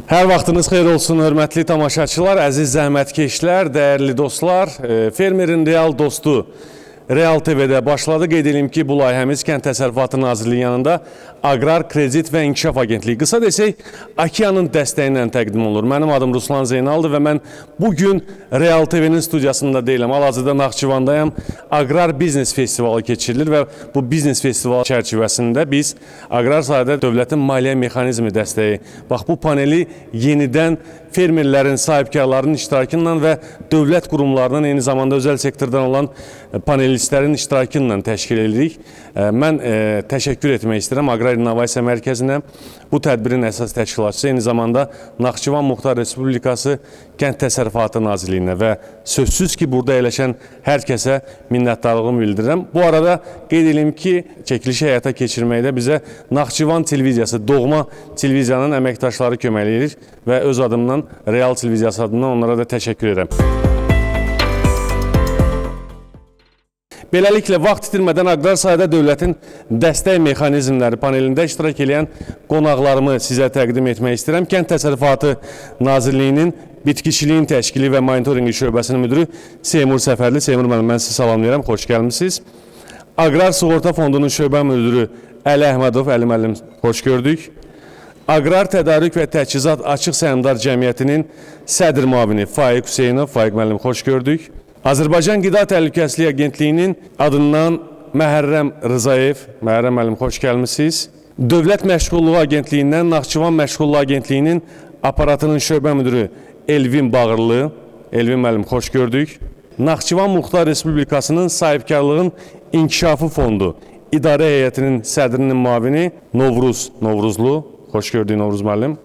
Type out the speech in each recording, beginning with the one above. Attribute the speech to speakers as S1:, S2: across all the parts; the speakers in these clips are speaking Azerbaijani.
S1: Hər vaxtınız xeyir olsun, hörmətli tamaşaçılar, əziz zəhmətkeşlər, dəyərli dostlar. Fermerin real dostu Real TV-də başladı. Qeyd edelim ki, bu layihəmiz Kənd Təsərrüfatı Nazirliyi yanında Aqrar Kredit və İnkişaf Agentliyi, qısa desək, Akiyanın dəstəyi ilə təqdim olunur. Mənim adım Ruslan Zeynaldır və mən bugün Real TV-nin studiyasında deyiləm. Hal-hazırda Naxçıvandayam. Aqrar Biznes Festivalı keçirilir və bu biznes festivalı çərçivəsində biz aqrar sahədə dövlətin maliyyə mexanizmi dəstəyi, bax bu paneli yenidən fermerlərin, sahibkarların iştirakı ilə və dövlət qurumlarının, eyni zamanda özəl sektordan olan panelistlərin iştirakı ilə təşkil edirik. Mən təşəkkür etmək istəyirəm Aqrar İnnovasiya Mərkəzinə, bu tədbirin əsas təşkilatçısı, eyni zamanda Naxçıvan Muxtar Respublikası Kənd Təsərrüfatı Nazirliyinə və sözsüz ki, burada əyləşən hər kəsə minnətdarlığımı bildirirəm. Bu arada qeyd edelim ki, çəkilişi həyata keçirməkdə bizə Naxçıvan Televiziyası, doğma televiziyanın əməkdaşları kömək edir və öz adımdan, Real Televiziyası adından onlara da təşəkkür edirəm. Beləliklə, vaxt itirmədən aqrar sahədə dövlətin dəstək mexanizmləri panelində iştirak edən qonaqlarımı sizə təqdim etmək istəyirəm. Kənd Təsərrüfatı Nazirliyinin Bitkiçiliyin Təşkili və Monitoringi Şöbəsinin müdürü Seymur Səfərli. Seymur müəllim, mən sizi salamlayıram, xoş gəlmişsiniz. Aqrar Sığorta Fondunun şöbə müdürü Əli Əhmədov, Əli müəllim, xoş gördük. Aqrar Tədarük və Təchizat Açıq Səhmdar Cəmiyyətinin sədr müavini Faiq Hüseynov, Faiq müəllim, xoş gördük. Azərbaycan Qida Təhlükəsizliyi Agentliyinin adından Məhərrəm Rızayev, Məhərrəm müəllim, xoş gəlmişsiniz. Dövlət Məşğulluğu Agentliyindən Naxçıvan Məşğulluğu Agentliyinin aparatının şöbə müdürü Elvin Bağırlı, Elvin müəllim, xoş gördük. Naxçıvan Muxtar Respublikasının Sahibkarlığın İnkişafı Fondu İdarə Heyətinin sədrinin müavini Novruzlu, xoş gördük Novruz müəllim.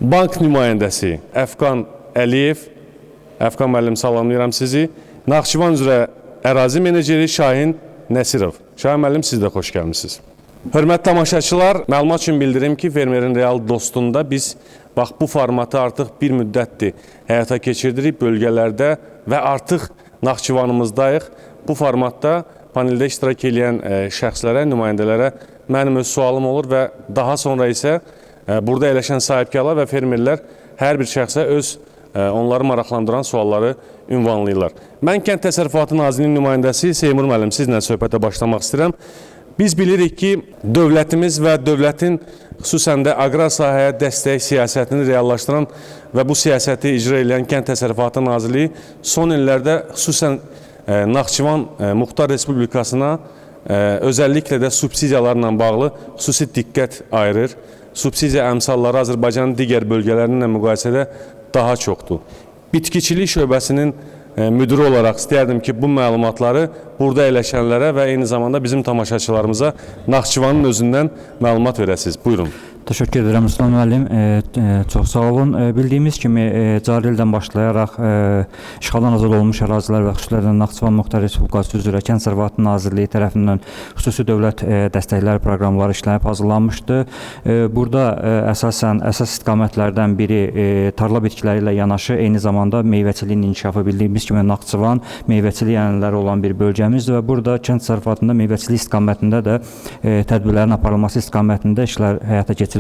S1: Bank nümayəndəsi Əfqan Əliyev, Əfqan müəllim, salamlayıram sizi. Naxçıvan üzrə ərazi meneceri Şahin Nəsirov. Şahin müəllim, siz də xoş gəlmişsiniz. Hörmətli tamaşaçılar, məlumat üçün bildirim ki, Fermerin Real dostunda biz bax bu formatı artıq bir müddətdir həyata keçirdirik bölgələrdə və artıq Naxçıvanımızdayıq. Bu formatda paneldə iştirak edən şəxslərə, nümayəndələrə mənim öz sualım olur və daha sonra isə burada əyləşən sahibkarlar və fermerlər hər bir şəxsə öz onları maraqlandıran sualları ünvanlayırlar. Mən Kənd Təsərrüfatı Nazirliyinin nümayəndəsi Seymur müəllim, sizlə söhbətə başlamaq istəyirəm. Biz bilirik ki, dövlətimiz və dövlətin xüsusən də aqrar sahəyə dəstək siyasətini reallaşdıran və bu siyasəti icra edən Kənd Təsərrüfatı Nazirliyi son illərdə xüsusən Naxçıvan Muxtar Respublikasına özəlliklə də subsidiyalarla bağlı xüsusi diqqət ayırır. Subsidiya əmsalları Azərbaycanın digər bölgələrinə müqayisədə daha çoxdur. Bitkiçilik şöbəsinin müdürü olaraq istəyərdim ki, bu məlumatları burada əyləşənlərə və eyni zamanda bizim tamaşaçılarımıza Naxçıvanın özündən məlumat verəsiniz. Buyurun.
S2: Təşəkkür edirəm Ruslan müəllim. Çox sağ olun. Bildiyimiz kimi cari ildən başlayaraq işğaldan azad olunmuş ərazilər və xüsusilə Naxçıvan Muxtar Respublikası üzrə Kənd Təsərrüfatı Nazirliyi tərəfindən xüsusi dövlət dəstəkləri proqramları işlənib hazırlanmışdı. Burada əsas istiqamətlərdən biri tarla bitkiləri ilə yanaşı eyni zamanda meyvəçiliyin inkişafı. Bildiyimiz kimi Naxçıvan meyvəçilik ənənələri olan bir bölgəmizdir və burada kənd təsərrüfatında meyvəçilik istiqamətində də tədbirlərin aparılması istiqamətində işlər həyata keçirilmişdir.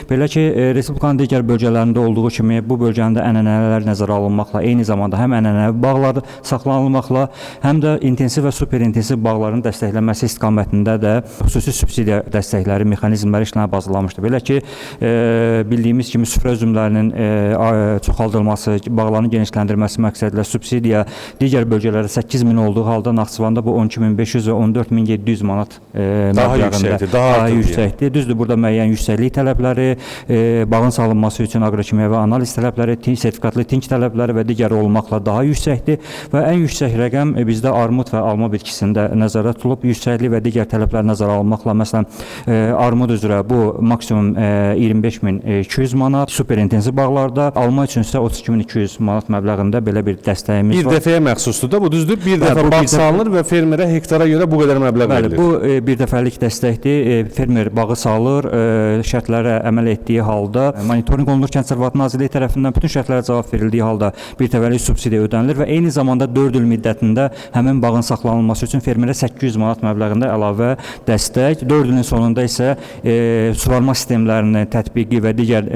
S2: Belə ki, Respublikanın digər bölgələrində olduğu kimi bu bölgəndə ənənələr nəzərə alınmaqla, eyni zamanda həm ənənəvi bağlar saxlanılmaqla, həm də intensiv və superintensiv bağların dəstəklənməsi istiqamətində də xüsusi subsidiya dəstəkləri, mexanizmləri işlənib hazırlanmışdır. Belə ki, bildiyimiz kimi süfrə üzümlərinin çoxaldılması, bağların genişləndirilməsi məqsədilə subsidiya digər bölgələrdə 8.000 olduğu halda Naxçıvanda bu 12.500 və 14.700 manat məbləğində daha yüksəkdir. Düzdür, burada müəyyən yüksəklik tələbləri, bağın salınması üçün aqrokimyəvi analiz tələbləri, sertifikatlı tinç tələbləri və digər olmaqla daha yüksəkdir və ən yüksək rəqəm bizdə armud və alma bitkisində nəzərdə tutulub. Yüksəklik və digər tələblər nəzərə alınmaqla, məsələn, armud üzrə bu maksimum 25.200 manat, superintensiv bağlarda, alma üçün isə 32.200 manat məbləğində belə bir dəstəyimiz var.
S1: Bir dəfəyə məxsusdur da bu, düzdür? Bir dəfə bağ salınır və fermerə hektara görə bu qədər məbləğ verilir.
S2: Bu bir dəfəlik dəstəkdir. Fermer bağı salır, şərtlərə əməl etdiyi halda, monitorinq olunur Kənd Təsərrüfatı Nazirliyi tərəfindən bütün şərtlərə cavab verildiyi halda bir təvəllüd subsidiya ödənilir və eyni zamanda 4 il müddətində həmin bağın saxlanılması üçün fermerə 800 manat məbləğində əlavə dəstək, 4 ilin sonunda isə suvarma sistemlərinin tətbiqi və digər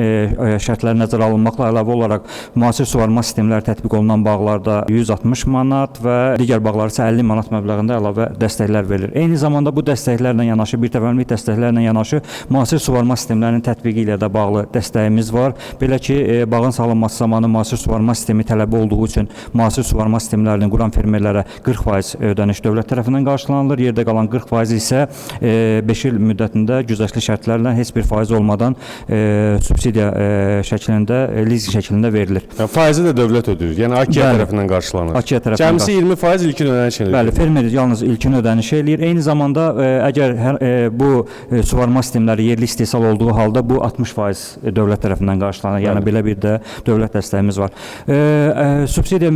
S2: şərtlər nəzərə alınmaqla əlavə olaraq müasir suvarma sistemləri tətbiq olunan bağlarda 160 manat və digər bağlar isə 50 manat məbləğində əlavə dəstəklər verilir. Eyni zamanda bu dəstəklərlə yanaşı, bir təvəllüd dəstəklərlə yanaşı müasir suvarma sistemlərinin tətbiqi ilə də bağlı dəstəyimiz var. Belə ki, bağın salınması zamanı müasir suvarma sistemi tələbi olduğu üçün müasir suvarma sistemlərini quran fermerlərə 40% ödəniş dövlət tərəfindən qarşılanılır. Yerdə qalan 40% isə 5 il müddətində güzəştli şərtlərlə heç bir faiz olmadan subsidiya şəklində, liz şəklində verilir.
S1: Yəni faizi də dövlət ödəyir. Yəni AKİA tərəfindən qarşılanır.
S2: AKİA tərəfindən.
S1: Cəmsi 20% ilkin ödəniş edir.
S2: Bəli, fermer yalnız ilkin ödəniş eləyir. Eyni zamanda əgər bu suvarma sistemləri yerli istehsal olduğu halda bu 60% dövlət tərəfindən qarşılanır. Yəni belə bir də dövlət dəstəyimiz var. Subsidiya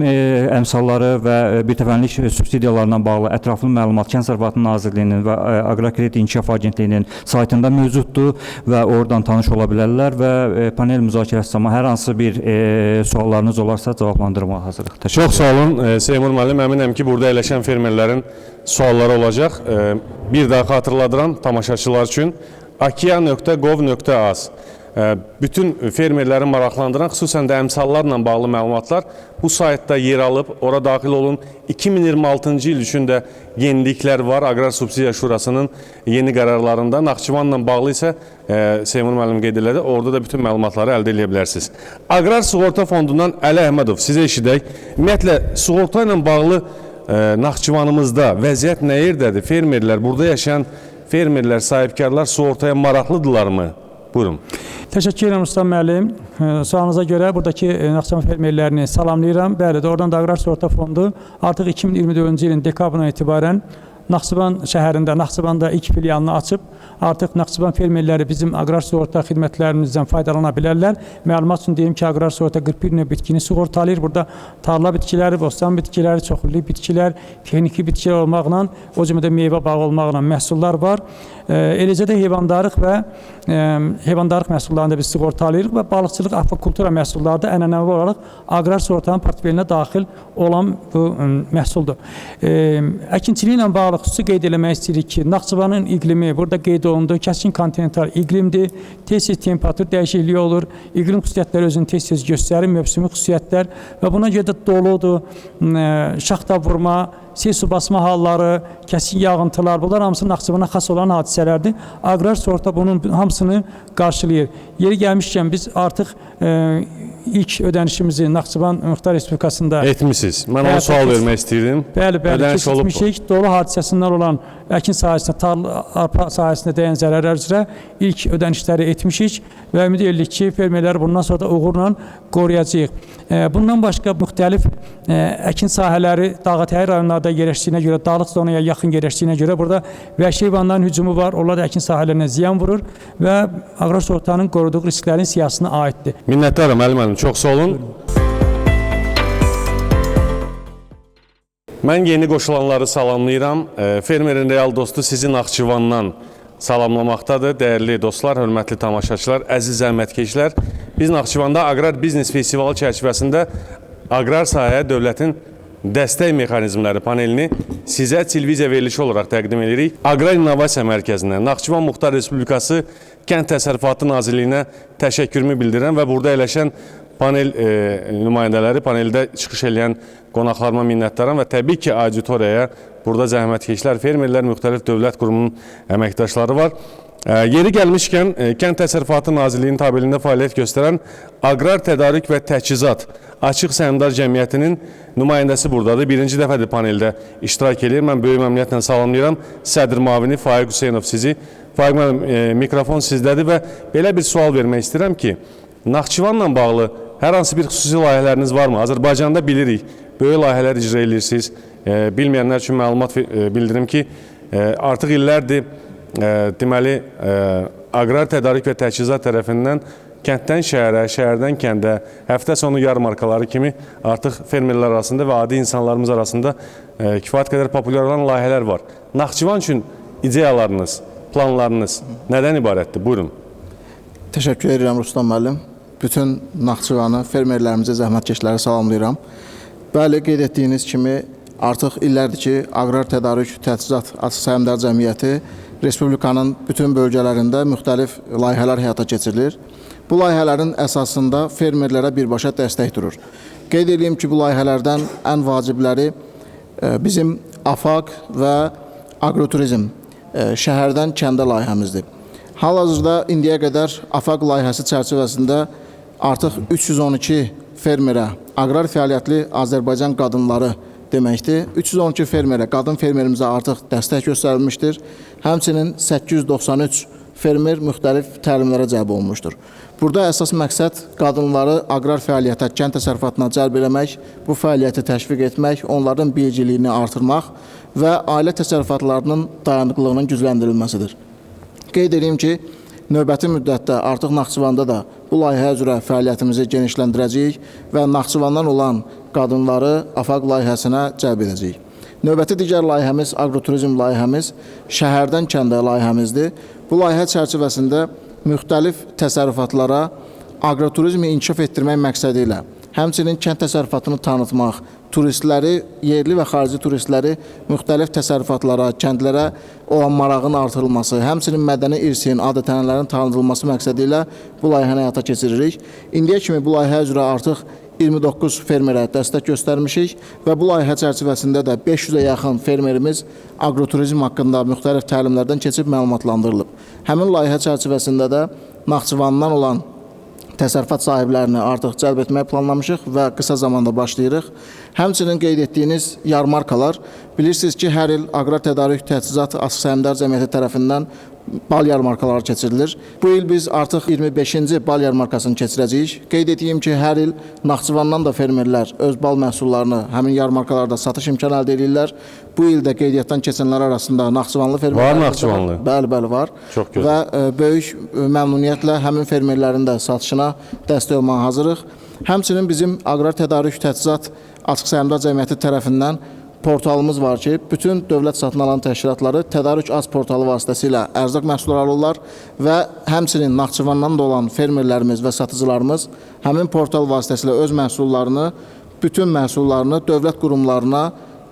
S2: əmsalları və birtəfənnlik subsidiyalarla bağlı ətraflı məlumat Kənd Təsərrüfatı Nazirliyinin və Aqrar Kredit İnkişaf Agentliyinin saytında mövcuddur və oradan tanış ola bilərlər və panel müzakirəsi zamanı hər hansı bir suallarınız olarsa cavablandırmağa hazırıq.
S1: Çox sağ olun Seymur müəllim. Əminəm ki, burada əyləşən fermerlərin sualları olacaq. Bir daha xatırladıram tamaşaçılar üçün akia.gov.az bütün fermerləri maraqlandıran, xüsusən də əmsallarla bağlı məlumatlar bu saytda yer alıb, ora daxil olun. 2026-cı il üçün də yeniliklər var. Aqrar Subsidiya Şurasının yeni qərarlarında. Naxçıvanla bağlı isə Seymur müəllim qeyd elədi, orada da bütün məlumatları əldə edə bilərsiniz. Aqrar Sığorta Fondundan Əli Əhmədov, sizə eşidək. Ümumiyyətlə, sığorta ilə bağlı Naxçıvanımızda vəziyyət nə yerdədir? Fermerlər, burada yaşayan fermerlər, sahibkarlar sığortaya maraqlıdırlarmı? Buyurun.
S3: Təşəkkür edirəm Usta müəllim. Sualınıza görə buradakı Naxçıvan fermerlərini salamlayıram. Bəli, doğrudan da Aqrar Sığorta Fondu artıq 2024-cü ilin dekabrından etibarən Naxçıvan şəhərində, Naxçıvanda ilk filialını açıb, artıq Naxçıvan fermerləri bizim aqrar sığorta xidmətlərimizdən faydalana bilərlər. Məlumat üçün deyim ki, aqrar sığorta 41 növ bitkini sığortalayır. Burada tarla bitkiləri, bostan bitkiləri, çoxillik bitkilər, texniki bitkilər olmaqla, o cümlədə meyvə bağı olmaqla məhsullar var. Eləcə də heyvandarlıq və heyvandarlıq məhsullarını da biz sığortalayırıq və balıqçılıq, akvakultura məhsulları da ənənəvi olaraq aqrar sığortanın portfelinə daxil olan bu məhsuldur. Əkinçiliklə bağlı xüsusi qeyd eləmək istəyirik ki, Naxçıvanın iqlimi burada qeyd olundu, kəskin kontinental iqlimdir, tez-tez temperatur dəyişikliyi olur, iqlim xüsusiyyətləri özünü tez-tez göstərir, mövsümi xüsusiyyətlər və buna görə də doludur, şaxta vurma, sel su basma halları, kəskin yağıntılar, bunlar hamısı Naxçıvana xas olan hadisələrdir. Aqrar sığorta bunun hamısını qarşılayır. Yeri gəlmişkən biz artıq ilk ödənişimizi Naxçıvan Muxtar Respublikasında
S1: etmişsiniz. Mən ona sual vermək istəyirdim.
S3: Bəli, keçmişik. Dolu hadisəsindən olan əkin sahəsində, tarla, arpa sahəsində dəyən zərərlər üzrə ilk ödənişləri etmişik və ümid edirik ki, fermerləri bundan sonra da uğurla qoruyacağıq. Bundan başqa müxtəlif əkin sahələri dağ-təhər rayonlarda yerləşdiyinə görə, dağlıq zonaya yaxın yerləşdiyinə görə burada vəhşi heyvanların hücumu var, onlar da əkin sahələrinə ziyan vurur və aqrar sığortanın qoruduğu risklərin siyahısına aiddir.
S1: Minnətdaram Əli müəllim, çox sağ olun. Mən yeni qoşulanları salamlayıram. Fermerin real dostu sizi Naxçıvandan salamlamaqdadır. Dəyərli dostlar, hörmətli tamaşaçılar, əziz zəhmətkeşlər. Biz Naxçıvanda Aqrar Biznes Festivalı çərçivəsində aqrar sahəyə dövlətin dəstək mexanizmləri panelini sizə televiziya verilişi olaraq təqdim edirik. Aqrar İnnovasiya Mərkəzinə, Naxçıvan Muxtar Respublikası Kənd Təsərrüfatı Nazirliyinə təşəkkürümü bildirirəm və burada əyləşən panel nümayəndələri, paneldə çıxış edən qonaqlarıma minnətdaram və təbii ki, auditoriyaya burada zəhmətkeşlər, fermerlər, müxtəlif dövlət qurumunun əməkdaşları var. Yeri gəlmişkən, Kənd Təsərrüfatı Nazirliyinin tabeliyində fəaliyyət göstərən Aqrar Tədarük və Təchizat Açıq Səhmdar Cəmiyyətinin nümayəndəsi buradadır. Birinci dəfədir paneldə iştirak edir. Mən böyük məmnuniyyətlə salamlayıram. Sədr müavini Faiq Hüseynov sizi. Faiq müəllim, mikrofon sizdədir və belə bir sual vermək istəyirəm ki, Naxçıvanla bağlı hər hansı bir xüsusi layihələriniz varmı? Azərbaycanda bilirik, böyük layihələr icra edirsiniz. Bilməyənlər üçün məlumat bildirim ki, artıq illərdir deməli, Aqrar Tədarük və Təchizat tərəfindən kənddən şəhərə, şəhərdən kəndə, həftə sonu yarmarkaları kimi artıq fermerlər arasında və adi insanlarımız arasında kifayət qədər populyar olan layihələr var. Naxçıvan üçün ideyalarınız, planlarınız nədən ibarətdir? Buyurun.
S4: Təşəkkür edirəm Ruslan müəllim. Bütün Naxçıvanı, fermerlərimizi, zəhmətkeşləri salamlayıram. Bəli, qeyd etdiyiniz kimi artıq illərdir ki, Aqrar Tədarük Təchizat Açıq Səhmdar Cəmiyyəti Respublikanın bütün bölgələrində müxtəlif layihələr həyata keçirilir. Bu layihələrin əsasında fermerlərə birbaşa dəstək durur. Qeyd edeyim ki, bu layihələrdən ən vacibləri bizim AFAQ və Agroturizm şəhərdən kəndə layihəmizdir. Hal-hazırda indiyə qədər AFAQ layihəsi çərçivəsində artıq 312 fermerə, aqrar fəaliyyətli Azərbaycan qadınları deməkdir. 312 fermerə, qadın fermerimizə artıq dəstək göstərilmişdir. Həmçinin 893 fermer müxtəlif təlimlərə cəlb olunmuşdur. Burada əsas məqsəd qadınları aqrar fəaliyyətə, kənd təsərrüfatına cəlb eləmək, bu fəaliyyəti təşviq etmək, onların biliciliyini artırmaq və ailə təsərrüfatlarının dayanıqlılığının gücləndirilməsidir. Qeyd edeyim ki, növbəti müddətdə artıq Naxçıvanda da bu layihə üzrə fəaliyyətimizi genişləndirəcəyik və Naxçıvandan olan qadınları AFAQ layihəsinə cəlb edəcəyik. Növbəti digər layihəmiz, agroturizm layihəmiz, şəhərdən kəndə layihəmizdir. Bu layihə çərçivəsində müxtəlif təsərrüfatlara agroturizmi inkişaf etdirmək məqsədi ilə, həmçinin kənd təsərrüfatını tanıtmaq, turistləri, yerli və xarici turistləri müxtəlif təsərrüfatlara, kəndlərə olan marağın artırılması, həmçinin mədəni irsin, adət-ənənələrin tanıdılması məqsədi ilə bu layihəni həyata keçiririk. İndiyə kimi bu layihə üzrə artıq 29 fermerə dəstək göstərmişik və bu layihə çərçivəsində də 500-ə yaxın fermerimiz agroturizm haqqında müxtəlif təlimlərdən keçib məlumatlandırılıb. Həmin layihə çərçivəsində də Naxçıvandan olan təsərrüfat sahiblərini artıq cəlb etməyi planlamışıq və qısa zamanda başlayırıq. Həmçinin qeyd etdiyiniz yarmarkalar, bilirsiniz ki, hər il Aqrar Tədarük Təchizat Açıq Səhmdar Cəmiyyəti tərəfindən bal yarmarkaları keçirilir. Bu il biz artıq 25-ci bal yarmarkasını keçirəcəyik. Qeyd edeyim ki, hər il Naxçıvandan da fermerlər öz bal məhsullarını həmin yarmarkalarda satış imkanı əldə edirlər. Bu il də qeydiyyatdan keçənlər arasında Naxçıvanlı fermerlər
S1: var. Naxçıvanlı?
S4: Bəli, var.
S1: Çox gözəl.
S4: Və böyük məmnuniyyətlə həmin fermerlərin də satışına dəstək olmağa hazırıq. Həmçinin bizim Aqrar Tədarük Təchizat Açıq Səhmdar Cəmiyyəti tərəfindən portalımız var ki, bütün dövlət satın alan təşkilatları Tədarük Az portalı vasitəsilə ərzaq məhsulları alırlar və həmçinin Naxçıvandan da olan fermerlərimiz və satıcılarımız həmin portal vasitəsilə öz məhsullarını, bütün məhsullarını dövlət qurumlarına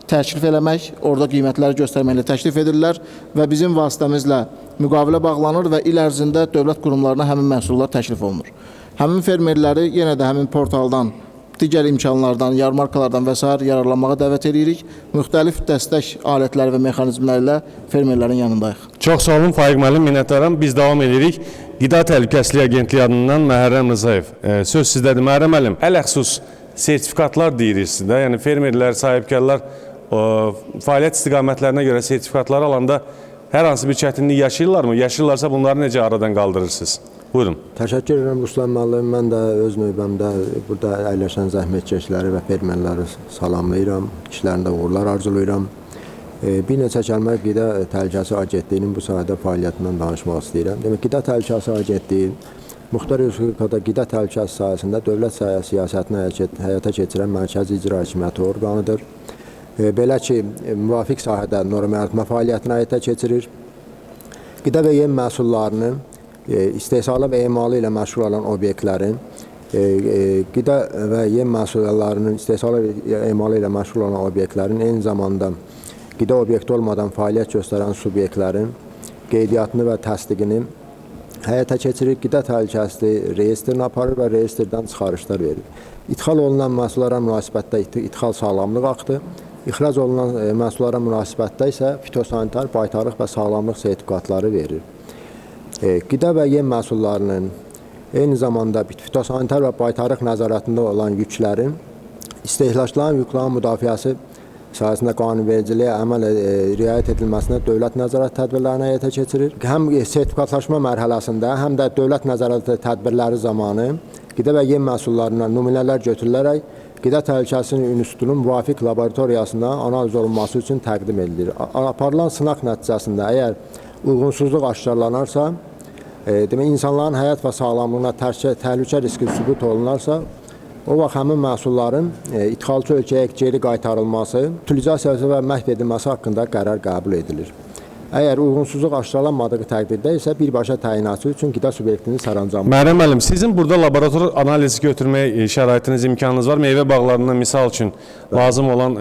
S4: təklif eləmək, orada qiymətləri göstərməklə təklif edirlər və bizim vasitəmizlə müqavilə bağlanır və il ərzində dövlət qurumlarına həmin məhsullar təklif olunur. Həmin fermerləri yenə də həmin portaldan, digər imkanlardan, yarmarkalardan və s. yararlanmağa dəvət edirik. Müxtəlif dəstək alətləri və mexanizmlərlə fermerlərin yanındayıq.
S1: Çox sağ olun Faiq müəllim, minnətdaram. Biz davam edirik. Qida Təhlükəsizliyi Agentliyi adından Məhərrəm Rzayev. Söz sizdədir Məhərrəm müəllim. Ələxsus sertifikatlar deyirsiniz də, yəni fermerlər, sahibkarlar fəaliyyət istiqamətlərinə görə sertifikatları alanda hər hansı bir çətinlik yaşayırlarmı? Yaşayırlarsa bunları necə aradan qaldırırsınız? Buyurun.
S5: Təşəkkür edirəm Ruslan müəllim. Mən də öz növbəmdə burada əyləşən zəhmətkeşləri və fermerləri salamlayıram. İşlərində uğurlar arzulayıram. Bir neçə kəlmə Qida Təhlükəsizliyi Agentliyinin bu sahədə fəaliyyətindən danışmaq istəyirəm. Demək, Qida Təhlükəsizliyi Agentliyi Muxtar Respublikada qida təhlükəsizliyi sahəsində dövlət siyasətini həyata keçirən mərkəzi icra hakimiyyəti orqanıdır. Belə ki, müvafiq sahədə norma yaratma fəaliyyətini həyata keçirir. Qida və yem məhsullarının istehsalı və emalı ilə məşğul olan obyektlərin, qida və yem məhsullarının istehsalı və emalı ilə məşğul olan obyektlərin, eyni zamanda qida obyekti olmadan fəaliyyət göstərən subyektlərin qeydiyyatını və təsdiqini həyata keçirir. Qida təhlükəsizliyi reyestrini aparır və reyestrdən çıxarışlar verir. İdxal olunan məhsullara münasibətdə idxal sağlamlıq aktı, ixrac olunan məhsullara münasibətdə isə fitosanitar, baytarlıq və sağlamlıq sertifikatları verir. Qida və yem məhsullarının eyni zamanda fitosanitar və baytarlıq nəzarətində olan yüklərin istehlakçıların yüklərin müdafiəsi sahəsində qanunvericiliyə əməl riayət edilməsinə dövlət nəzarət tədbirlərini həyata keçirir. Həm sertifikatlaşma mərhələsində, həm də dövlət nəzarət tədbirləri zamanı qida və yem məhsullarından nümunələr götürülərək Qida Təhlükəsizliyi İnstitutunun müvafiq laboratoriyasına analiz olunması üçün təqdim edilir. Aparılan sınaq nəticəsində əgər uyğunsuzluq aşkarlanarsa, demək, insanların həyat və sağlamlığına təhlükə riski sübut olunarsa, o vaxt həmin məhsulların idxalçı ölkəyə geri qaytarılması, utilizasiyası və məhv edilməsi haqqında qərar qəbul edilir. Əgər uyğunsuzluq aşkarlanmadığı təqdirdə isə birbaşa təyinatı üçün qida subyektinin sərəncamı.
S1: Məryəm müəllim, sizin burada laborator analiz götürmək şəraitiniz, imkanınız var. Meyvə bağlarından misal üçün lazım olan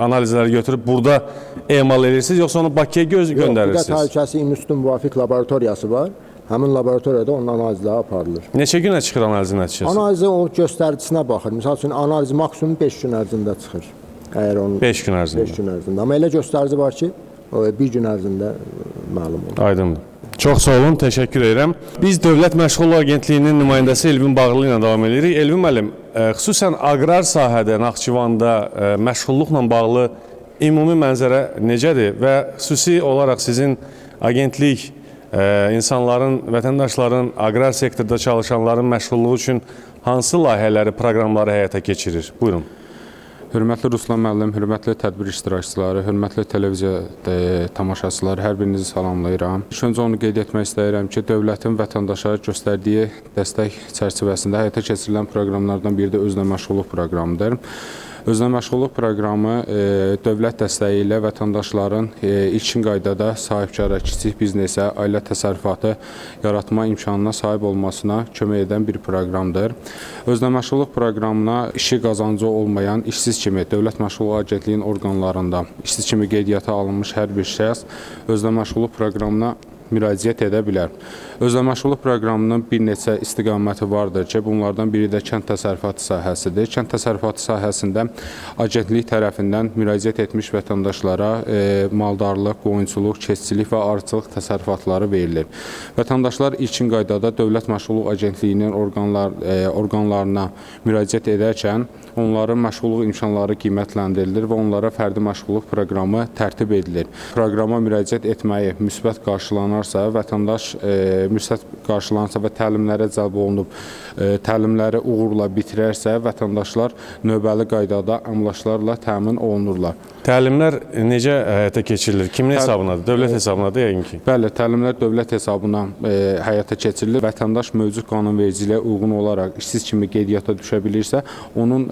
S1: analizləri götürüb burada emal edirsiniz, yoxsa onu Bakıya göndərirsiniz?
S5: Qida Təhlükəsizliyi İnstitutunun müvafiq laboratoriyası var. Həmin laboratoriyada onun analizləri aparılır.
S1: Neçə günə çıxır analizin nəticəsi?
S5: Analizin o göstəricisine baxır. Misal üçün analiz maksimum 5 gün ərzində çıxır. Əgər onun
S1: 5 gün ərzində.
S5: 5 gün ərzində. Amma elə göstərici var ki, o 1 gün ərzində məlum olur.
S1: Aydındır. Çox sağ olun, təşəkkür edirəm. Biz Dövlət Məşğulluq Agentliyinin nümayəndəsi Elvin Bağlı ilə davam edirik. Elvin müəllim, xüsusən aqrar sahədə, Naxçıvanda məşğulluqla bağlı ümumi mənzərə necədir və xüsusi olaraq sizin agentlik insanların, vətəndaşların, aqrar sektorda çalışanların məşğulluğu üçün hansı layihələri, proqramları həyata keçirir? Buyurun.
S6: Hörmətli Ruslan müəllim, hörmətli tədbir iştirakçıları, hörmətli televiziya tamaşaçıları, hər birinizi salamlayıram. İlk öncə onu qeyd etmək istəyirəm ki, dövlətin vətəndaşa göstərdiyi dəstək çərçivəsində həyata keçirilən proqramlardan biri də özünə məşğulluq proqramıdır. Özünə məşğulluq proqramı dövlət dəstəyi ilə vətəndaşların ilkin qaydada sahibkara, kiçik biznesə, ailə təsərrüfatı yaratma imkanına sahib olmasına kömək edən bir proqramdır. Özünə məşğulluq proqramına işi qazancı olmayan, işsiz kimi Dövlət Məşğulluq Agentliyinin orqanlarında işsiz kimi qeydiyyata alınmış hər bir şəxs özünə məşğulluq proqramına müraciət edə bilər. Özünə məşğulluq proqramının bir neçə istiqaməti vardır ki, bunlardan biri də kənd təsərrüfatı sahəsidir. Kənd təsərrüfatı sahəsində agentlik tərəfindən müraciət etmiş vətəndaşlara maldarlıq, qoyunçuluq, keçicilik və arıçılıq təsərrüfatları verilir. Vətəndaşlar ilkin qaydada Dövlət Məşğulluq Agentliyinin orqanlarına müraciət edərkən onların məşğulluq imkanları qiymətləndirilir və onlara fərdi məşğulluq proqramı tərtib edilir. Proqrama müraciət etməyi müsbət qarşılanarsa, vətəndaş müsbət qarşılanırsa və təlimlərə cəlb olunub, təlimləri uğurla bitirərsə, vətəndaşlar növbəli qaydada əmlaklarla təmin olunurlar.
S1: Təlimlər necə həyata keçirilir? Kimin hesabınadır? Dövlət hesabınadır yəqin ki.
S6: Bəli, təlimlər dövlət hesabına həyata keçirilir. Vətəndaş mövcud qanunvericiliyə uyğun olaraq işsiz kimi qeydiyyata düşə bilirsə, onun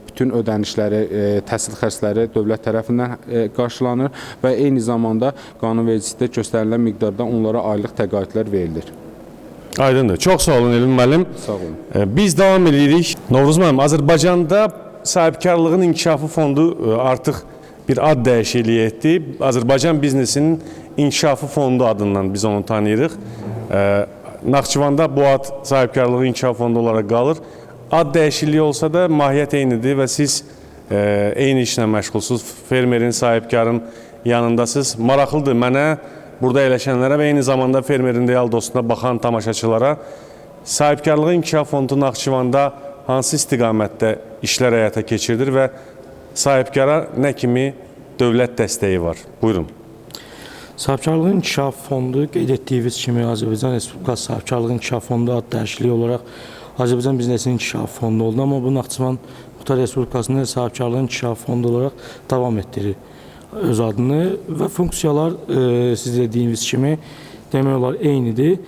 S6: bütün ödənişləri, təhsil xərcləri dövlət tərəfindən qarşılanır və eyni zamanda qanunvericilikdə göstərilən miqdarda onlara aylıq təqaüdlər verilir.
S1: Aydındır. Çox sağ olun Elvin müəllim.
S6: Sağ olun.
S1: Biz davam edirik. Novruz müəllim, Azərbaycanda sahibkarlığın inkişafı fondu artıq bir ad dəyişikliyi etdi. Azərbaycan biznesinin inkişafı fondu adından biz onu tanıyırıq. Naxçıvanda bu ad sahibkarlığın inkişafı fondu olaraq qalır. Ad dəyişikliyi olsa da mahiyyət eynidir və siz eyni işlə məşğulsuz, fermerin, sahibkarın yanındasınız. Maraqlıdır mənə, burada eləşənlərə və eyni zamanda fermerin real dostuna baxan tamaşaçılara sahibkarlığın inkişaf fondu Naxçıvanda hansı istiqamətdə işlər həyata keçirilir və sahibkara nə kimi dövlət dəstəyi var? Buyurun.
S7: Sahibkarlığın İnkişaf Fondu qeyd etdiyiniz kimi Azərbaycan Respublikası Sahibkarlığın İnkişaf Fondu ad dəyişikliyi olaraq Azərbaycan Biznesinin İnkişaf Fondu oldu, amma bu Naxçıvan Muxtar Respublikasının Sahibkarlığın İnkişaf Fondu olaraq davam etdirir öz adını və funksiyalar siz dediyiniz kimi demək olar eynidir.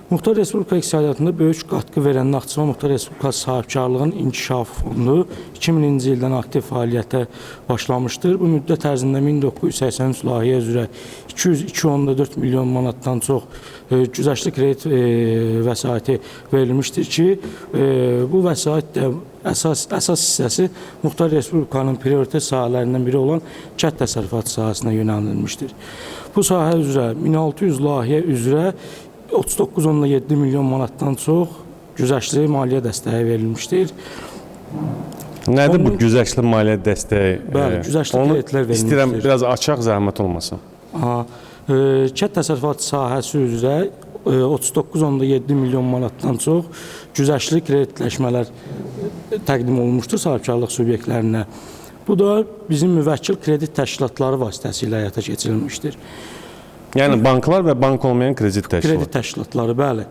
S7: Muxtar Respublika iqtisadiyyatında böyük qatqı verən Naxçıvan Muxtar Respublikası Sahibkarlığın İnkişaf Fondu 2000-ci ildən aktiv fəaliyyətə başlamışdır. Bu müddət ərzində 1983 layihə üzrə 202.4 milyon manatdan çox güzəştli kredit vəsaiti verilmişdir ki, bu vəsait də əsas hissəsi Muxtar Respublikanın prioritet sahələrindən biri olan kənd təsərrüfatı sahəsinə yönəldilmişdir. Bu sahə üzrə 1600 layihə üzrə 39.7 milyon manatdan çox güzəştli maliyyə dəstəyi verilmişdir.
S1: Nədir bu güzəştli maliyyə dəstəyi?
S7: Bəli, güzəştli kreditlər verilmişdir.
S1: İstəyirəm biraz açaq, zəhmət olmasın.
S7: Kənd təsərrüfatı sahəsi üzrə 39.7 milyon manatdan çox güzəştli kreditləşmələr təqdim olunmuşdur sahibkarlıq subyektlərinə. Bu da bizim müvəkkil kredit təşkilatları vasitəsilə həyata keçirilmişdir.
S1: Yəni banklar və bank olmayan kredit təşkilatları.
S7: Kredit təşkilatları, bəli.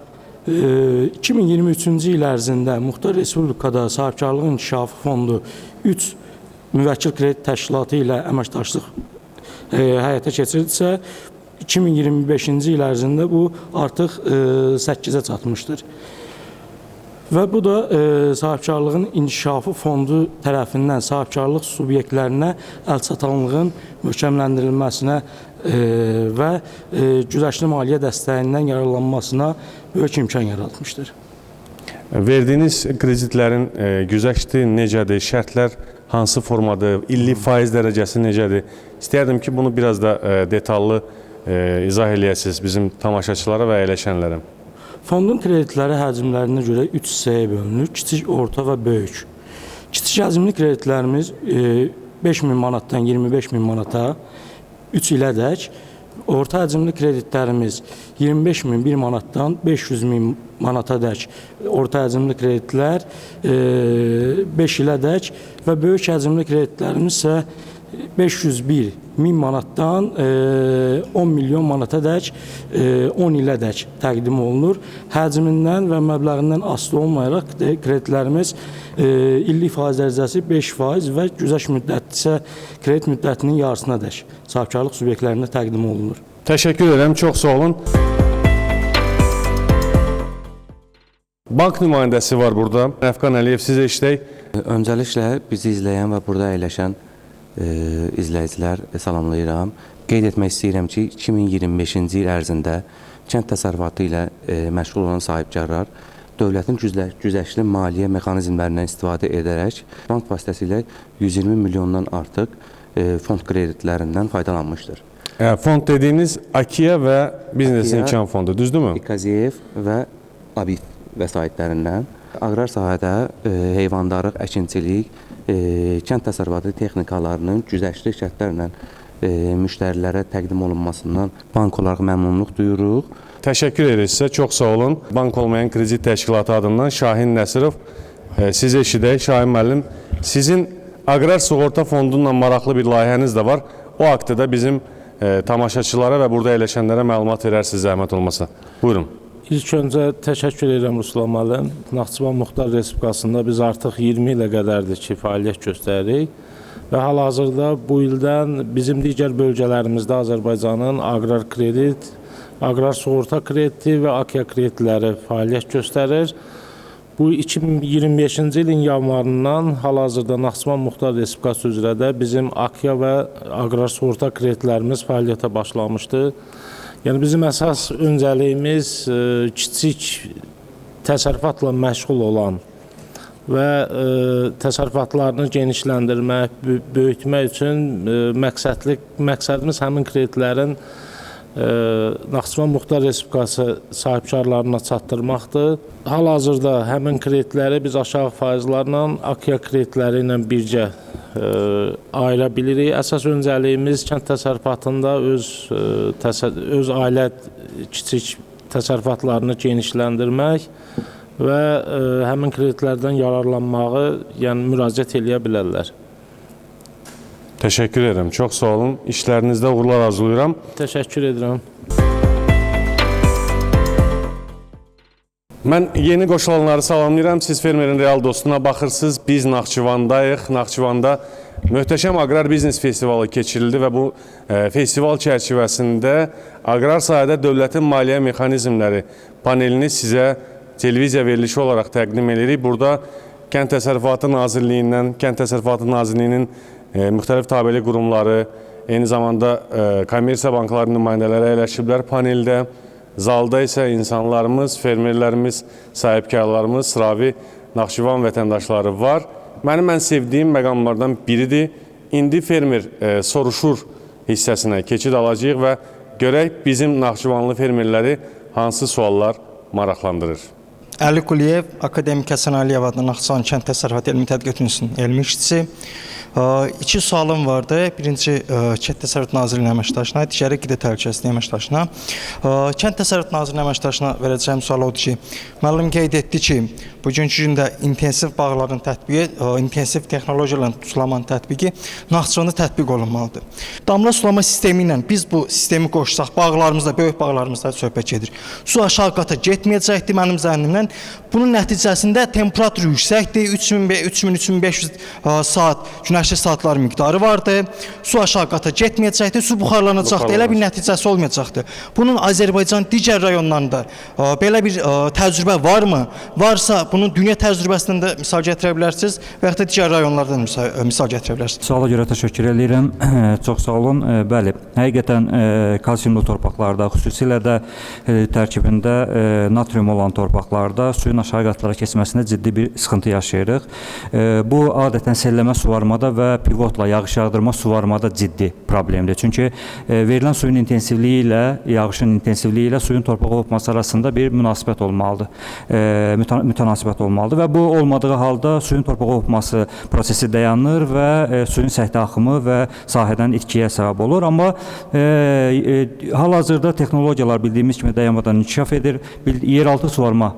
S7: 2023-cü il ərzində Muxtar Respublikada Sahibkarlığın İnkişafı Fondu 3 müvəkkil kredit təşkilatı ilə əməkdaşlıq həyata keçirildisə, 2025-ci il ərzində bu artıq 8-ə çatmışdır. Və bu da Sahibkarlığın İnkişafı Fondu tərəfindən sahibkarlıq subyektlərinə əlçatanlığın möhkəmləndirilməsinə və güzəştli maliyyə dəstəyindən yararlanmasına böyük imkan yaratmışdır.
S1: Verdiyiniz kreditlərin güzəşti necədir, şərtlər hansı formadır, illik faiz dərəcəsi necədir? İstərdim ki, bunu biraz da detallı izah eləyəsiniz bizim tamaşaçılara və əyləşənlərə.
S7: Fondun kreditləri həcmlərinə görə 3 hissəyə bölünür: kiçik, orta və böyük. Kiçik həcmli kreditlərimiz 5.000 manatdan 25.000 manata 3 ilədək, orta həcmli kreditlərimiz 25.001 manatdan 500.000 manatadək orta həcmli kreditlər 5 ilədək və böyük həcmli kreditlərimiz isə 501.000 manatdan 10 milyon manatadək 10 ilədək təqdim olunur. Həcmindən və məbləğindən asılı olmayaraq kreditlərimiz illik faiz dərəcəsi 5% və güzəşt müddəti isə kredit müddətinin yarısınadək sahibkarlıq subyektlərinə təqdim olunur.
S1: Təşəkkür edirəm, çox sağ olun. Bank nümayəndəsi var burada. Əfqan Əliyev, sizə işlək.
S8: Öncəliklə bizi izləyən və burada əyləşən izləyicilər salamlayıram. Qeyd etmək istəyirəm ki, 2025-ci il ərzində kənd təsərrüfatı ilə məşğul olan sahibkarlar dövlətin güzəştli maliyyə mexanizmlərindən istifadə edərək bank vasitəsilə 120 milyondan artıq fond kreditlərindən faydalanmışdır.
S1: Fond dediyiniz AKİA və Biznes İmkan Fondu, düzdürmü?
S8: İKZF və ABİF vəsaitlərindən aqrar sahədə heyvandarlıq, əkinçilik, kənd təsərrüfatı texnikalarının güzəştli şərtlərlə müştərilərə təqdim olunmasından bank olaraq məmnunluq duyuruq.
S1: Təşəkkür edirik sizə, çox sağ olun. Bank olmayan kredit təşkilatı adından Şahin Nəsirov, siz eşidək. Şahin müəllim, sizin aqrar sığorta fondunla maraqlı bir layihəniz də var. O haqqda bizim tamaşaçılara və burada əyləşənlərə məlumat verərsiniz, zəhmət olmasa. Buyurun.
S9: İlk öncə təşəkkür edirəm Ruslan müəllim. Naxçıvan Muxtar Respublikasında biz artıq 20 ilə qədərdir ki, fəaliyyət göstəririk və hal-hazırda bu ildən bizim digər bölgələrimizdə Azərbaycanın aqrar kredit, aqrar sığorta krediti və AKİA kreditləri fəaliyyət göstərir. Bu 2025-ci ilin yanvarından hal-hazırda Naxçıvan Muxtar Respublikası üzrə də bizim AKİA və aqrar sığorta kreditlərimiz fəaliyyətə başlamışdır. Yəni bizim əsas öncəliyimiz kiçik təsərrüfatla məşğul olan və təsərrüfatlarını genişləndirmək, böyütmək üçün məqsədimiz həmin kreditlərin Naxçıvan Muxtar Respublikası sahibkarlarına çatdırmaqdır. Hal-hazırda həmin kreditləri biz aşağı faizlərlə AKİA kreditləri ilə birgə ayıra bilirik. Əsas öncəliyimiz kənd təsərrüfatında öz ailə kiçik təsərrüfatlarını genişləndirmək və həmin kreditlərdən yararlanmağı, yəni müraciət eləyə bilərlər.
S1: Təşəkkür edirəm, çox sağ olun. İşlərinizdə uğurlar arzulayıram.
S9: Təşəkkür edirəm.
S1: Mən yeni qoşulanları salamlayıram. Siz Fermerin Real Dostuna baxırsınız. Biz Naxçıvandayıq. Naxçıvanda möhtəşəm aqrar biznes festivalı keçirildi və bu festival çərçivəsində aqrar sahədə dövlətin maliyyə mexanizmləri panelini sizə televiziya verilişi olaraq təqdim edirik. Burada Kənd Təsərrüfatı Nazirliyindən, Kənd Təsərrüfatı Nazirliyinin müxtəlif tabelik qurumları, eyni zamanda kommersiya bankları nümayəndələri əyləşiblər paneldə. Zalda isə insanlarımız, fermerlərimiz, sahibkarlarımız, sıravi Naxçıvan vətəndaşları var. Mənim ən sevdiyim məqamlardan biridir. İndi fermer soruşur hissəsinə keçid alacağıq və görək bizim Naxçıvanlı fermerləri hansı suallar maraqlandırır.
S10: Əli Quliyev, Akademik Həsən Əliyev adına Naxçıvan Kənd Təsərrüfatı Elmi Tədqiqat Ünsitunun elmi işçisi. İki sualım vardı. Birinci Kənd Təsərrüfatı Nazirliyinin əməkdaşına, digəri Qida Təhlükəsizliyi əməkdaşına. Kənd Təsərrüfatı Nazirliyinin əməkdaşına verəcəyim sual odur ki, müəllim qeyd etdi ki, bugünkü gündə intensiv bağların tətbiqi, intensiv texnologiyaların sulamanın tətbiqi Naxçıvanda tətbiq olunmalıdır. Damla sulama sistemi ilə biz bu sistemi qoşsaq, bağlarımızda, böyük bağlarımızda söhbət gedir. Su aşağı qata getməyəcəkdir mənim zənnimlə tərəfindən. Bunun nəticəsində temperatur yüksəkdir, 3000-3500 saat günəşli saatlar miqdarı vardır. Su aşağı qata getməyəcəkdir, su buxarlanacaqdır. Elə bir nəticəsi olmayacaqdır. Bunun Azərbaycan digər rayonlarında belə bir təcrübə varmı? Varsa bunun dünya təcrübəsindən də misal gətirə bilərsiniz və ya da digər rayonlardan misal gətirə bilərsiniz.
S2: Suala görə təşəkkür edirəm. Çox sağ olun. Bəli, həqiqətən kalsiumlu torpaqlarda, xüsusilə də tərkibində natrium olan torpaqlarda suyun aşağı qatlara keçməsində ciddi bir sıxıntı yaşayırıq. Bu adətən selləmə suvarmada və pivotla yağış yağdırma suvarmada ciddi problemdir. Çünki verilən suyun intensivliyi ilə yağışın intensivliyi ilə suyun torpağa hopması arasında bir münasibət olmalıdır. Mütənasibət olmalıdır və bu olmadığı halda suyun torpağa hopması prosesi dayanır və suyun səthi axımı və sahədən itkiyə səbəb olur. Amma hal-hazırda texnologiyalar bildiyimiz kimi dayanmadan inkişaf edir. Yeraltı suvarma,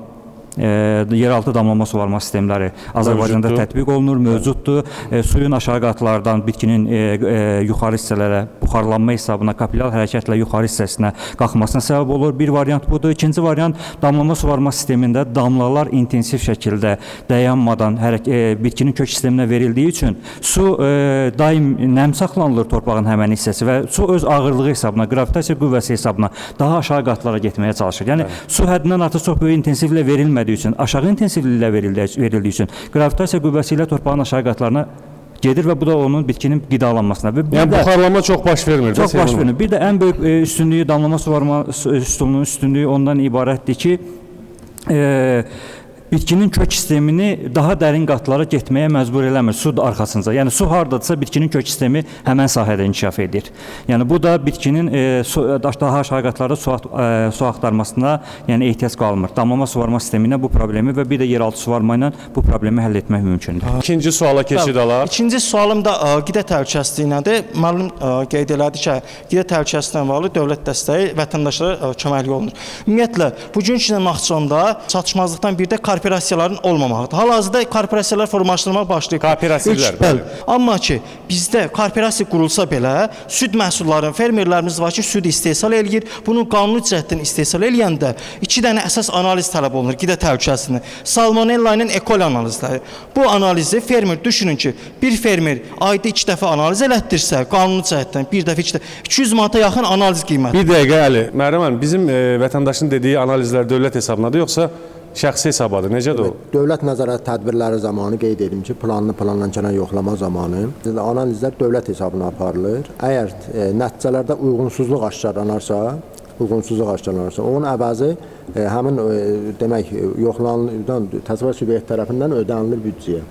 S2: yeraltı damlama suvarma sistemləri Azərbaycanda tətbiq olunur, mövcuddur. Suyun aşağı qatlardan bitkinin yuxarı hissələrə buxarlanma hesabına, kapilyal hərəkətlə yuxarı hissəsinə qalxmasına səbəb olur. Bir variant budur. İkinci variant damlama suvarma sistemində damlalar intensiv şəkildə dayanmadan bitkinin kök sisteminə verildiyi üçün su daim nəm saxlanılır torpağın həmən hissəsi və su öz ağırlığı hesabına, gravitasiya qüvvəsi hesabına daha aşağı qatlara getməyə çalışır. Yəni su həddindən artıq çox böyük intensivliklə verilmədiyi üçün, aşağı intensivliklə verildiyi üçün gravitasiya qüvvəsi ilə torpağın aşağı qatlarına gedir və bu da onun bitkinin qidalanmasına.
S1: Yəni buxarlanma çox baş vermir.
S2: Çox baş vermir. Bir də ən böyük üstünlüyü, damlama suvarma üsulunun üstünlüyü ondan ibarətdir ki, bitkinin kök sistemini daha dərin qatlara getməyə məcbur eləmir su arxasınca. Yəni su hardadırsa bitkinin kök sistemi həmən sahədə inkişaf edir. Yəni bu da bitkinin daha aşağı qatlarda su axtarmasına yəni ehtiyac qalmır. Damlama suvarma sisteminə bu problemi və bir də yeraltı suvarma ilə bu problemi həll etmək mümkündür.
S1: İkinci suala keçid alaq.
S10: İkinci sualım da qida təhlükəsizliyinədir. Müəllim qeyd elədi ki, qida təhlükəsizliyinə bağlı dövlət dəstəyi vətəndaşlara köməklik olunur. Ümumiyyətlə, bugünkü Naxçıvanda çatışmazlıqdan bir də korporasiyaların olmamağıdır. Hal-hazırda korporasiyalar formalaşdırılmağa başlayıb.
S1: Kooperativlər.
S10: Bəli. Amma ki, bizdə korporasiya qurulsa belə, süd məhsullarının fermerlərimiz var ki, süd istehsal eləyir. Bunu qanuni cəhətdən istehsal eləyəndə 2 dənə əsas analiz tələb olunur qida təhlükəsizliyinə. Salmonella ilə E. coli analizləri. Bu analizi fermer düşünün ki, bir fermer ayda 2 dəfə analiz elətdirsə, qanuni cəhətdən bir dəfə 2 dəfə 200 manata yaxın analiz qiyməti.
S1: Bir dəqiqə Əli, Məryəm, bizim vətəndaşın dediyi analizlər dövlət hesabınadır yoxsa şəxsi hesabadır? Necədir o?
S5: Dövlət nəzarət tədbirləri zamanı qeyd edim ki, planlanan yoxlama zamanı analizlər dövlət hesabına aparılır. Əgər nəticələrdə uyğunsuzluq aşkarlanarsa, onun əvəzi həmin demək yoxlanılan təsərrüfat subyekt tərəfindən ödənilir büdcəyə.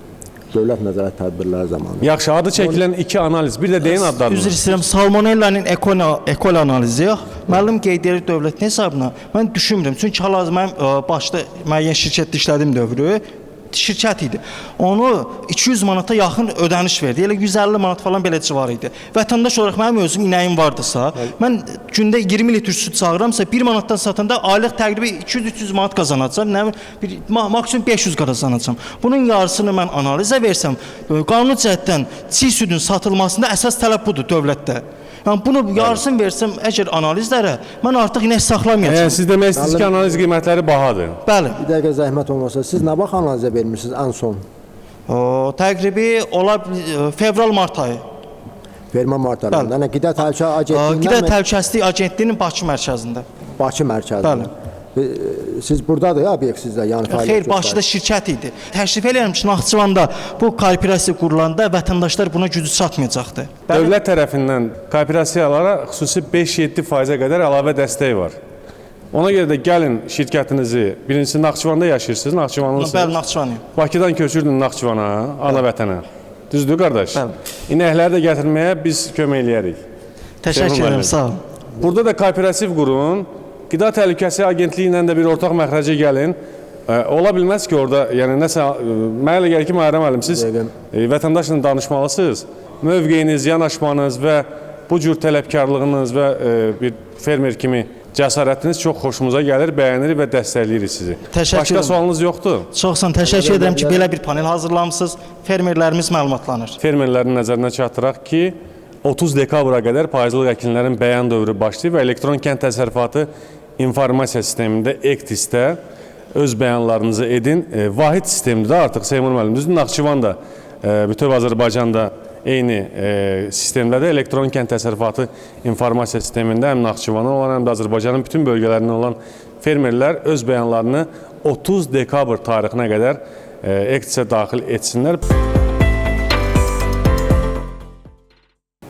S5: Dövlət nəzarət tədbirləri zamanı.
S1: Yaxşı, adı çəkilən 2 analiz, bir də deyin adlarını.
S10: Üzr istəyirəm, Salmonellanın E. coli analizi müəllim qeyd edir dövlətin hesabına. Mən düşünmürəm, çünki hal-hazırda mənim başda müəyyən şirkətdə işlədiyim dövrü şirkət idi. Onu 200 manata yaxın ödəniş verdi. Elə 150 manat falan belə civar idi. Vətəndaş olaraq mənim özüm inəyim vardısa, mən gündə 20 litr süd sağıramsa 1 manatdan satanda aylıq təqribən 200-300 manat qazanacam. Maksimum 500 qazanacam. Bunun yarısını mən analizə versəm, qanuni cəhətdən çiğ südün satılmasında əsas tələb budur dövlətdə. Yəni bunu yarısını versəm əgər analizlərə, mən artıq inək saxlamayacağam.
S1: Siz demək istəyirsiniz ki, analiz qiymətləri bahadır.
S10: Bəli.
S5: Bir dəqiqə zəhmət olmasa, siz nə vaxt analizə vermirsiniz ən son?
S10: Təqribi ola fevral-mart ayı.
S5: Mart ayında. Yəni Qida Təhlükəsizliyi Agentliyindən
S10: Qida Təhlükəsizliyi Agentliyinin Bakı mərkəzində.
S5: Bakı mərkəzində.
S10: Bəli.
S5: Siz buradadır obyekt sizdə, yəni fəaliyyət
S10: Xeyr, Bakıda şirkət idi. Təşrif edirəm ki, Naxçıvanda bu kooperasiya qurulanda vətəndaşlar buna gücü çatmayacaqdı.
S1: Dövlət tərəfindən kooperasiyalara xüsusi 5-7% qədər əlavə dəstək var. Ona görə də gəlin şirkətinizi, birincisi Naxçıvanda yaşayırsınız, Naxçıvanlısınız.
S10: Bəli, Naxçıvanlıyım.
S1: Bakıdan köçürdün Naxçıvana, ana vətənə. Düzdür, qardaş?
S10: Bəli.
S1: İnəkləri də gətirməyə biz kömək eləyərik.
S10: Təşəkkür edirəm, sağ olun.
S1: Burada da kooperativ qurun. Qida Təhlükəsizliyi Agentliyi ilə də bir ortaq məxrəcə gəlin. Ola bilməz ki, orada, yəni nəsə, mənə elə gəlir ki, Məryəm müəllim, siz vətəndaşla danışmalısınız. Mövqeyiniz, yanaşmanız və bu cür tələbkarlığınız və bir fermer kimi cəsarətiniz çox xoşumuza gəlir, bəyənirik və dəstəkləyirik sizi. Başqa sualınız yoxdur?
S10: Çox sağ olun, təşəkkür edirəm ki, belə bir panel hazırlamısınız. Fermerlərimiz məlumatlanır.
S1: Fermerlərin nəzərinə çatdıraq ki, 30 dekabra qədər payızlıq əkinlərin bəyan dövrü başlayıb və elektron kənd təsərrüfatı informasiya sistemində EKTİS-də öz bəyanlarınızı edin. Vahid sistemdir də artıq Seymur müəllim. Düzdür, Naxçıvan da bütöv Azərbaycanda eyni sistemdədir. Elektron kənd təsərrüfatı informasiya sistemində həm Naxçıvanın olan, həm də Azərbaycanın bütün bölgələrindən olan fermerlər öz bəyanlarını 30 dekabr tarixinə qədər ektisə daxil etsinlər.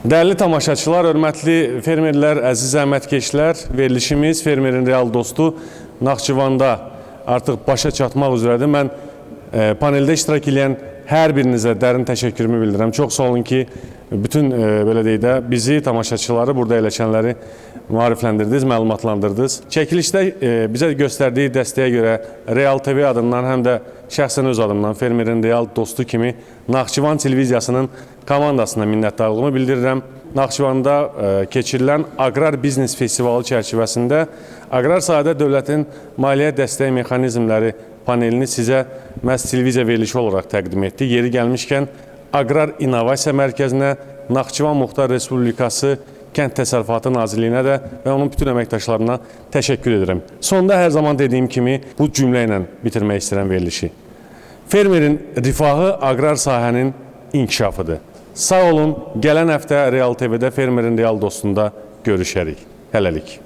S1: Dəyərli tamaşaçılar, hörmətli fermerlər, əziz zəhmətkeşlər, verilişimiz Fermerin Real Dostu Naxçıvanda artıq başa çatmaq üzrədir. Mən paneldə iştirak edən hər birinizə dərin təşəkkürümü bildirirəm. Çox sağ olun ki, bütün belə deyək də bizi, tamaşaçıları, burada əyləşənləri maarifləndirdiniz, məlumatlandırdınız. Çəkilişdə bizə göstərdiyi dəstəyə görə Real TV adından, həm də şəxsən öz adımdan Fermerin Real Dostu kimi Naxçıvan televiziyasının komandasına minnətdarlığımı bildirirəm. Naxçıvanda keçirilən Aqrar Biznes Festivalı çərçivəsində aqrar sahədə dövlətin maliyyə dəstək mexanizmləri panelini sizə məhz televiziya verilişi olaraq təqdim etdi. Yeri gəlmişkən Aqrar İnnovasiya Mərkəzinə, Naxçıvan Muxtar Respublikası Kənd Təsərrüfatı Nazirliyinə də və onun bütün əməkdaşlarına təşəkkür edirəm. Sonda hər zaman dediyim kimi bu cümlə ilə bitirmək istəyirəm verilişi. Fermerin rifahı aqrar sahənin inkişafıdır. Sağ olun, gələn həftə Real TV-də Fermerin Real Dostunda görüşərik. Hələlik.